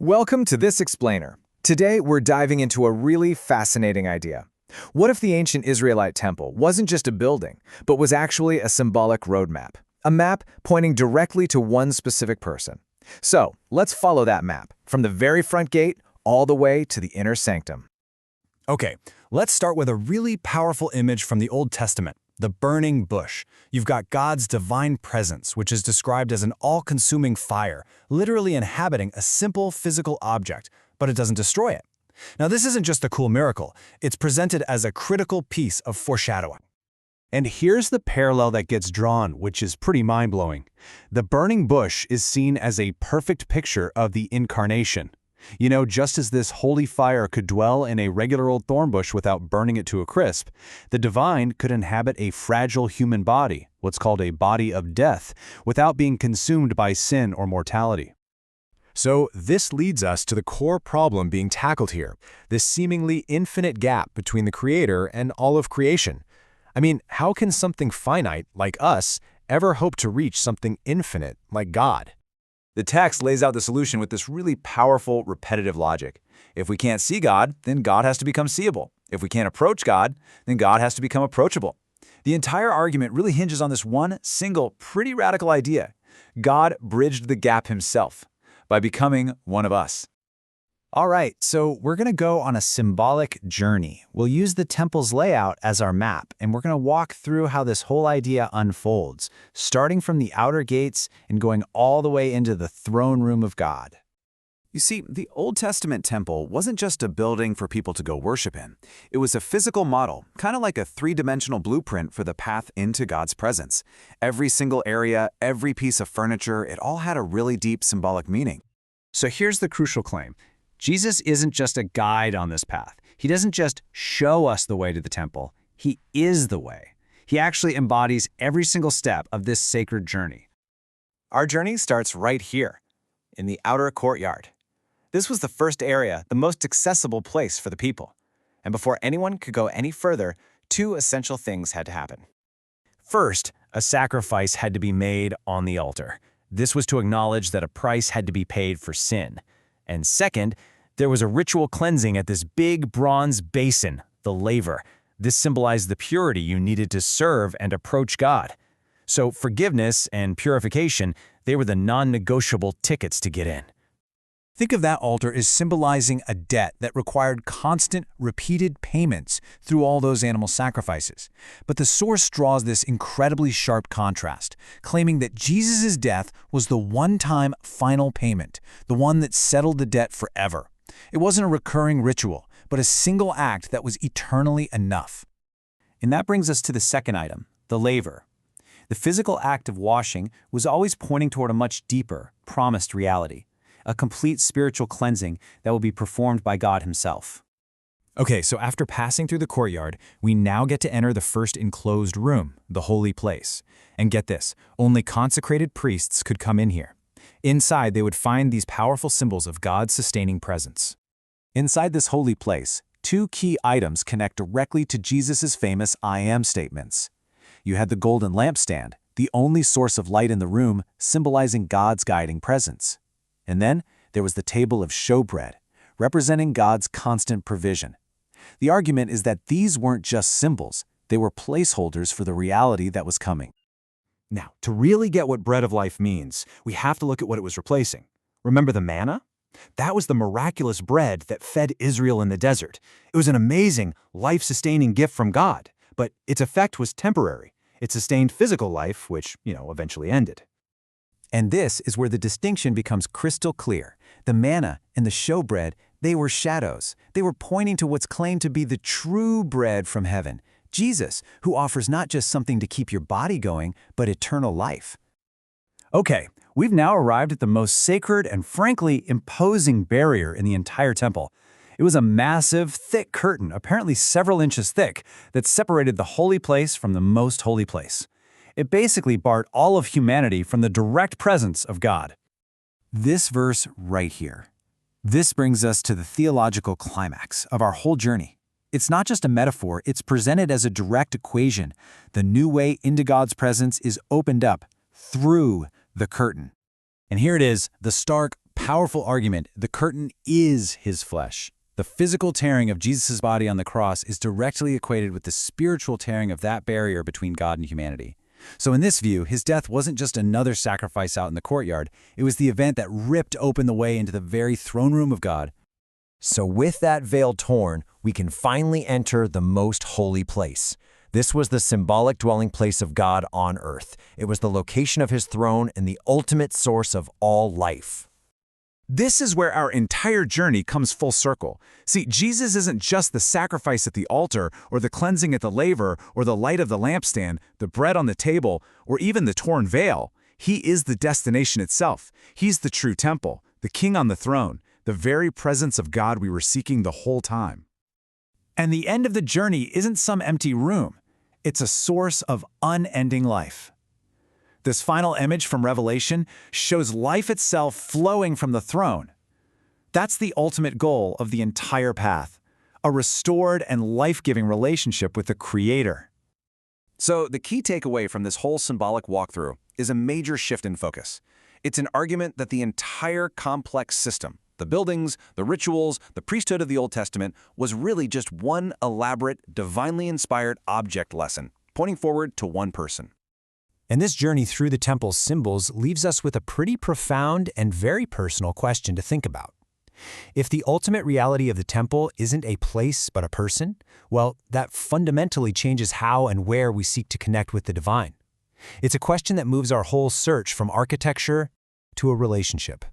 Welcome to This Explainer. Today, we're diving into a really fascinating idea. What if the ancient Israelite temple wasn't just a building, but was actually a symbolic roadmap? A map pointing directly to one specific person. So, let's follow that map, from the very front gate all the way to the inner sanctum. Okay, let's start with a really powerful image from the Old Testament, the burning bush. You've got God's divine presence, which is described as an all-consuming fire, literally inhabiting a simple physical object, but it doesn't destroy it. Now, this isn't just a cool miracle. It's presented as a critical piece of foreshadowing. And here's the parallel that gets drawn, which is pretty mind-blowing. The burning bush is seen as a perfect picture of the incarnation. You know, just as this holy fire could dwell in a regular old thorn bush without burning it to a crisp, the divine could inhabit a fragile human body, what's called a body of death, without being consumed by sin or mortality. So this leads us to the core problem being tackled here, this seemingly infinite gap between the Creator and all of creation. I mean, how can something finite, like us, ever hope to reach something infinite, like God? The text lays out the solution with this really powerful, repetitive logic. If we can't see God, then God has to become seeable. If we can't approach God, then God has to become approachable. The entire argument really hinges on this one single, pretty radical idea. God bridged the gap himself by becoming one of us. All right, so we're going to go on a symbolic journey. We'll use the temple's layout as our map, and we're going to walk through how this whole idea unfolds, starting from the outer gates and going all the way into the throne room of God. You see, the Old Testament temple wasn't just a building for people to go worship in. It was a physical model, kind of like a three-dimensional blueprint for the path into God's presence. Every single area, every piece of furniture, it all had a really deep symbolic meaning. So here's the crucial claim. Jesus isn't just a guide on this path. He doesn't just show us the way to the temple. He is the way. He actually embodies every single step of this sacred journey. Our journey starts right here, in the outer courtyard. This was the first area, the most accessible place for the people. And before anyone could go any further, two essential things had to happen. First, a sacrifice had to be made on the altar. This was to acknowledge that a price had to be paid for sin. And second, there was a ritual cleansing at this big bronze basin, the laver. This symbolized the purity you needed to serve and approach God. So forgiveness and purification, they were the non-negotiable tickets to get in. Think of that altar as symbolizing a debt that required constant, repeated payments through all those animal sacrifices. But the source draws this incredibly sharp contrast, claiming that Jesus' death was the one-time final payment, the one that settled the debt forever. It wasn't a recurring ritual, but a single act that was eternally enough. And that brings us to the second item, the laver. The physical act of washing was always pointing toward a much deeper, promised reality. A complete spiritual cleansing that will be performed by God himself. Okay, so after passing through the courtyard, we now get to enter the first enclosed room, the holy place. And get this, only consecrated priests could come in here. Inside, they would find these powerful symbols of God's sustaining presence. Inside this holy place, two key items connect directly to Jesus' famous I am statements. You had the golden lampstand, the only source of light in the room, symbolizing God's guiding presence. And then there was the table of showbread, representing God's constant provision. The argument is that these weren't just symbols, they were placeholders for the reality that was coming. Now, to really get what bread of life means, we have to look at what it was replacing. Remember the manna? That was the miraculous bread that fed Israel in the desert. It was an amazing, life-sustaining gift from God, but its effect was temporary. It sustained physical life, which, eventually ended. And this is where the distinction becomes crystal clear. The manna and the showbread, they were shadows. They were pointing to what's claimed to be the true bread from heaven, Jesus, who offers not just something to keep your body going, but eternal life. Okay, we've now arrived at the most sacred and frankly imposing barrier in the entire temple. It was a massive, thick curtain, apparently several inches thick, that separated the holy place from the most holy place. It basically barred all of humanity from the direct presence of God. This verse right here. This brings us to the theological climax of our whole journey. It's not just a metaphor, it's presented as a direct equation. The new way into God's presence is opened up through the curtain. And here it is, the stark, Powerful argument. The curtain is his flesh. The physical tearing of Jesus' body on the cross is directly equated with the spiritual tearing of that barrier between God and humanity. So in this view, his death wasn't just another sacrifice out in the courtyard. It was the event that ripped open the way into the very throne room of God. So with that veil torn, we can finally enter the most holy place. This was the symbolic dwelling place of God on earth. It was the location of his throne and the ultimate source of all life. This is where our entire journey comes full circle. See, Jesus isn't just the sacrifice at the altar, or the cleansing at the laver, or the light of the lampstand, the bread on the table, or even the torn veil. He is the destination itself. He's the true temple, the king on the throne, the very presence of God we were seeking the whole time. And the end of the journey isn't some empty room. It's a source of unending life. This final image from Revelation shows life itself flowing from the throne. That's the ultimate goal of the entire path, a restored and life-giving relationship with the Creator. So the key takeaway from this whole symbolic walkthrough is a major shift in focus. It's an argument that the entire complex system, the buildings, the rituals, the priesthood of the Old Testament, was really just one elaborate, divinely inspired object lesson, pointing forward to one person. And this journey through the temple's symbols leaves us with a pretty profound and very personal question to think about. If the ultimate reality of the temple isn't a place but a person, well, that fundamentally changes how and where we seek to connect with the divine. It's a question that moves our whole search from architecture to a relationship.